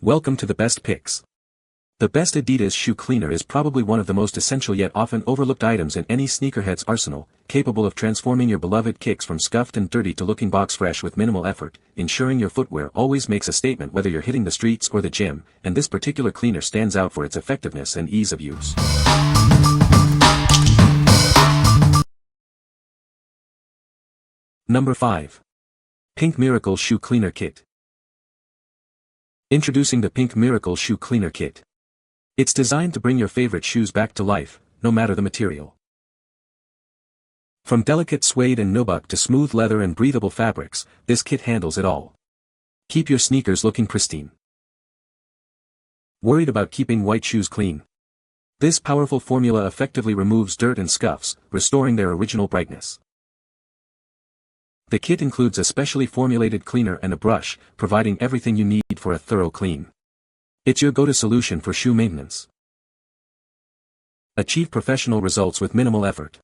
Welcome to the best picks. The best Adidas shoe cleaner is probably one of the most essential yet often overlooked items in any sneakerhead's arsenal, capable of transforming your beloved kicks from scuffed and dirty to looking box fresh with minimal effort, ensuring your footwear always makes a statement whether you're hitting the streets or the gym, and this particular cleaner stands out for its effectiveness and ease of use. Number 5. Pink Miracle Shoe Cleaner Kit. Introducing the Pink Miracle Shoe Cleaner Kit. It's designed to bring your favorite shoes back to life, no matter the material. From delicate suede and nubuck to smooth leather and breathable fabrics, this kit handles it all. Keep your sneakers looking pristine. Worried about keeping white shoes clean? This powerful formula effectively removes dirt and scuffs, restoring their original brightness. The kit includes a specially formulated cleaner and a brush, providing everything you need for a thorough clean. It's your go-to solution for shoe maintenance. Achieve professional results with minimal effort.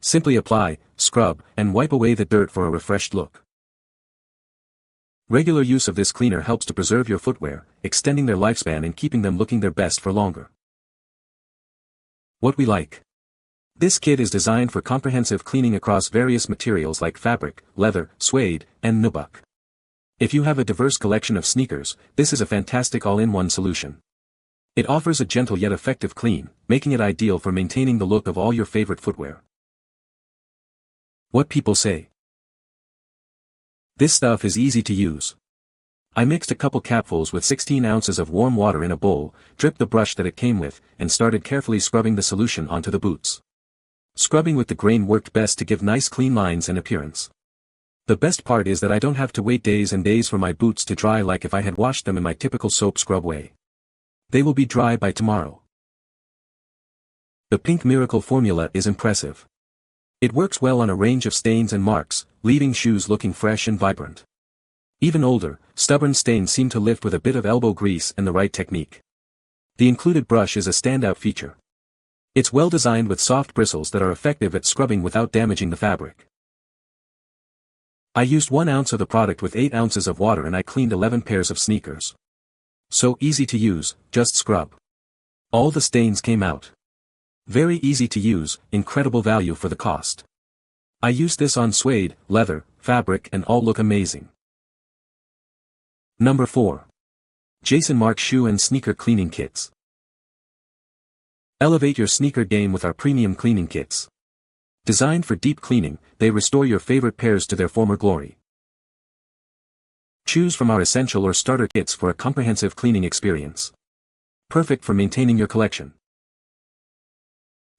Simply apply, scrub, and wipe away the dirt for a refreshed look. Regular use of this cleaner helps to preserve your footwear, extending their lifespan and keeping them looking their best for longer. What we like. This kit is designed for comprehensive cleaning across various materials like fabric, leather, suede, and nubuck. If you have a diverse collection of sneakers, this is a fantastic all-in-one solution. It offers a gentle yet effective clean, making it ideal for maintaining the look of all your favorite footwear. What people say. This stuff is easy to use. I mixed a couple capfuls with 16 ounces of warm water in a bowl, dripped the brush that it came with, and started carefully scrubbing the solution onto the boots. Scrubbing with the grain worked best to give nice clean lines and appearance. The best part is that I don't have to wait days and days for my boots to dry like if I had washed them in my typical soap scrub way. They will be dry by tomorrow. The Pink Miracle formula is impressive. It works well on a range of stains and marks, leaving shoes looking fresh and vibrant. Even older, stubborn stains seem to lift with a bit of elbow grease and the right technique. The included brush is a standout feature. It's well designed with soft bristles that are effective at scrubbing without damaging the fabric. I used 1 ounce of the product with 8 ounces of water and I cleaned 11 pairs of sneakers. So easy to use, just scrub. All the stains came out. Very easy to use, incredible value for the cost. I used this on suede, leather, fabric and all look amazing. Number 4. Markk Shoe and Sneaker Cleaning Kits. Elevate your sneaker game with our premium cleaning kits. Designed for deep cleaning, they restore your favorite pairs to their former glory. Choose from our essential or starter kits for a comprehensive cleaning experience. Perfect for maintaining your collection.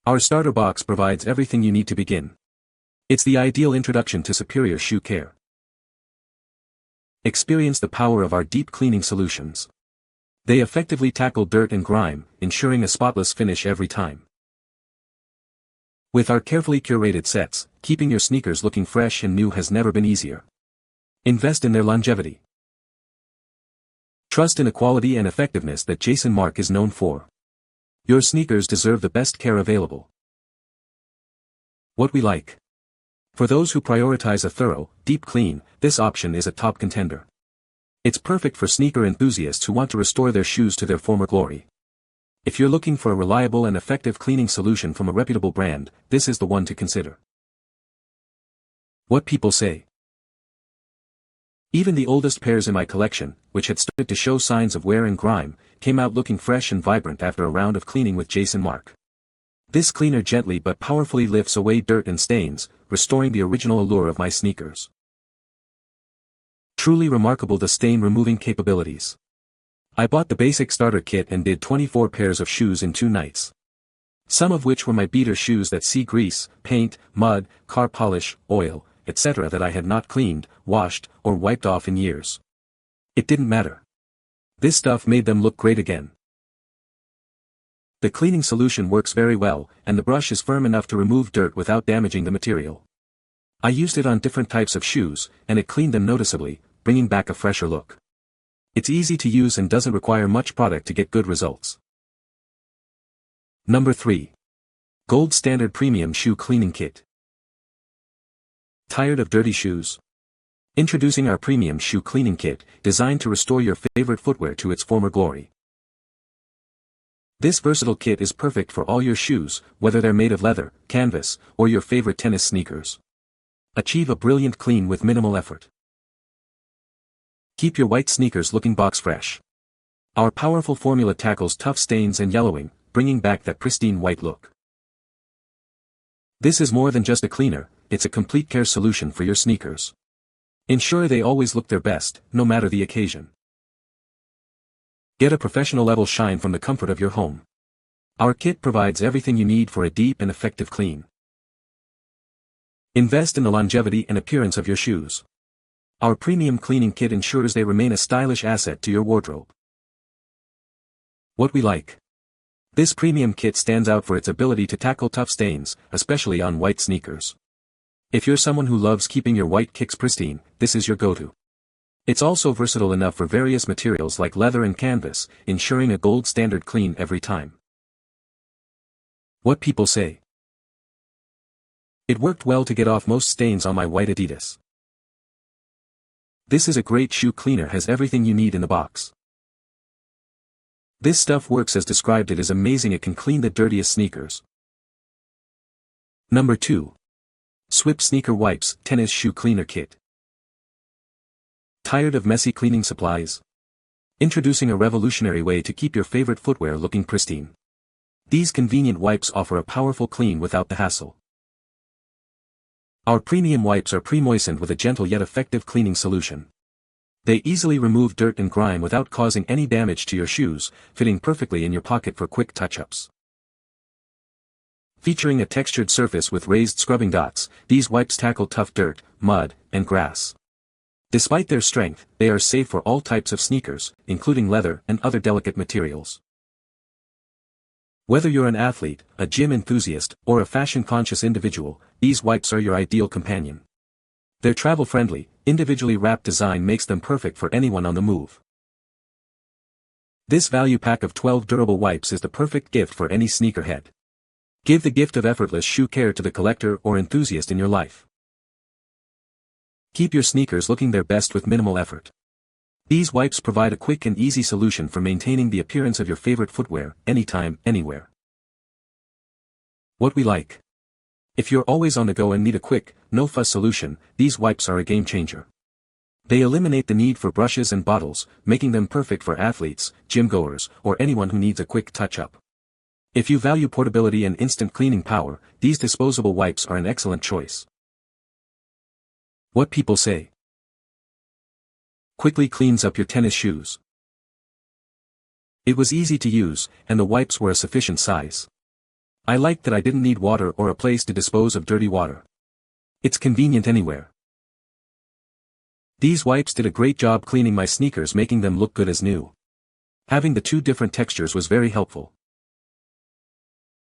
Our starter box provides everything you need to begin. It's the ideal introduction to superior shoe care. Experience the power of our deep cleaning solutions. They effectively tackle dirt and grime, ensuring a spotless finish every time. With our carefully curated sets, keeping your sneakers looking fresh and new has never been easier. Invest in their longevity. Trust in the quality and effectiveness that Markk is known for. Your sneakers deserve the best care available. What we like. For those who prioritize a thorough, deep clean, this option is a top contender. It's perfect for sneaker enthusiasts who want to restore their shoes to their former glory. If you're looking for a reliable and effective cleaning solution from a reputable brand, this is the one to consider. What people say. Even the oldest pairs in my collection, which had started to show signs of wear and grime, came out looking fresh and vibrant after a round of cleaning with Markk. This cleaner gently but powerfully lifts away dirt and stains, restoring the original allure of my sneakers. Truly remarkable the stain-removing capabilities. I bought the basic starter kit and did 24 pairs of shoes in 2 nights. Some of which were my beater shoes that see grease, paint, mud, car polish, oil, etc. that I had not cleaned, washed, or wiped off in years. It didn't matter. This stuff made them look great again. The cleaning solution works very well, and the brush is firm enough to remove dirt without damaging the material. I used it on different types of shoes, and it cleaned them noticeably, bringing back a fresher look. It's easy to use and doesn't require much product to get good results. Number 3. Gold Standard Premium Shoe Cleaning Kit. Tired of dirty shoes? Introducing our premium shoe cleaning kit, designed to restore your favorite footwear to its former glory. This versatile kit is perfect for all your shoes, whether they're made of leather, canvas, or your favorite tennis sneakers. Achieve a brilliant clean with minimal effort. Keep your white sneakers looking box fresh. Our powerful formula tackles tough stains and yellowing, bringing back that pristine white look. This is more than just a cleaner, it's a complete care solution for your sneakers. Ensure they always look their best, no matter the occasion. Get a professional level shine from the comfort of your home. Our kit provides everything you need for a deep and effective clean. Invest in the longevity and appearance of your shoes. Our premium cleaning kit ensures they remain a stylish asset to your wardrobe. What we like. This premium kit stands out for its ability to tackle tough stains, especially on white sneakers. If you're someone who loves keeping your white kicks pristine, this is your go-to. It's also versatile enough for various materials like leather and canvas, ensuring a gold standard clean every time. What people say. It worked well to get off most stains on my white Adidas. This is a great shoe cleaner, has everything you need in the box. This stuff works as described, it is amazing, it can clean the dirtiest sneakers. Number 2. Swipz Sneaker Wipes Tennis Shoe Cleaner Kit. Tired of messy cleaning supplies? Introducing a revolutionary way to keep your favorite footwear looking pristine. These convenient wipes offer a powerful clean without the hassle. Our premium wipes are pre-moistened with a gentle yet effective cleaning solution. They easily remove dirt and grime without causing any damage to your shoes, fitting perfectly in your pocket for quick touch-ups. Featuring a textured surface with raised scrubbing dots, these wipes tackle tough dirt, mud, and grass. Despite their strength, they are safe for all types of sneakers, including leather and other delicate materials. Whether you're an athlete, a gym enthusiast, or a fashion-conscious individual, these wipes are your ideal companion. Their travel-friendly, individually wrapped design makes them perfect for anyone on the move. This value pack of 12 durable wipes is the perfect gift for any sneakerhead. Give the gift of effortless shoe care to the collector or enthusiast in your life. Keep your sneakers looking their best with minimal effort. These wipes provide a quick and easy solution for maintaining the appearance of your favorite footwear, anytime, anywhere. What we like. If you're always on the go and need a quick, no-fuss solution, these wipes are a game-changer. They eliminate the need for brushes and bottles, making them perfect for athletes, gym-goers, or anyone who needs a quick touch-up. If you value portability and instant cleaning power, these disposable wipes are an excellent choice. What people say. Quickly cleans up your tennis shoes. It was easy to use, and the wipes were a sufficient size. I liked that I didn't need water or a place to dispose of dirty water. It's convenient anywhere. These wipes did a great job cleaning my sneakers, making them look good as new. Having the two different textures was very helpful.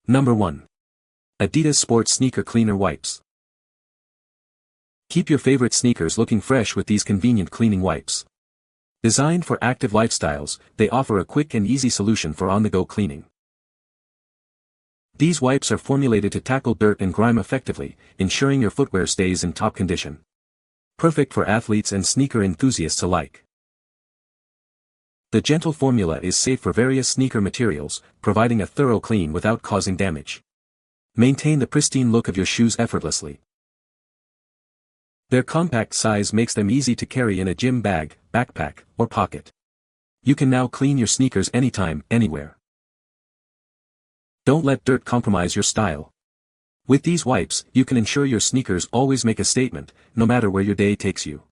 Number 1. Adidas Sport Sneaker Cleaner Wipes. Keep your favorite sneakers looking fresh with these convenient cleaning wipes. Designed for active lifestyles, they offer a quick and easy solution for on-the-go cleaning. These wipes are formulated to tackle dirt and grime effectively, ensuring your footwear stays in top condition. Perfect for athletes and sneaker enthusiasts alike. The gentle formula is safe for various sneaker materials, providing a thorough clean without causing damage. Maintain the pristine look of your shoes effortlessly. Their compact size makes them easy to carry in a gym bag, backpack, or pocket. You can now clean your sneakers anytime, anywhere. Don't let dirt compromise your style. With these wipes, you can ensure your sneakers always make a statement, no matter where your day takes you.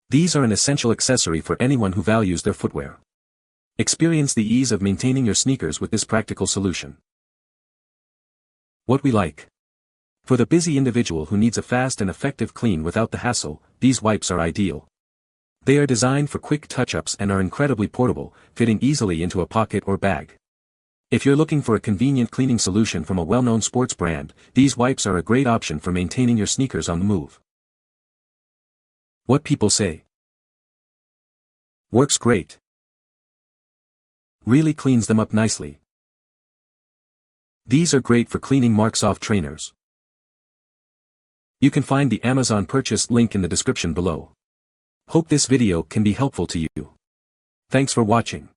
These are an essential accessory for anyone who values their footwear. Experience the ease of maintaining your sneakers with this practical solution. What we like. For the busy individual who needs a fast and effective clean without the hassle, these wipes are ideal. They are designed for quick touch-ups and are incredibly portable, fitting easily into a pocket or bag. If you're looking for a convenient cleaning solution from a well-known sports brand, these wipes are a great option for maintaining your sneakers on the move. What people say. Works great. Really cleans them up nicely. These are great for cleaning marks off trainers. You can find the Amazon purchase link in the description below. Hope this video can be helpful to you. Thanks for watching.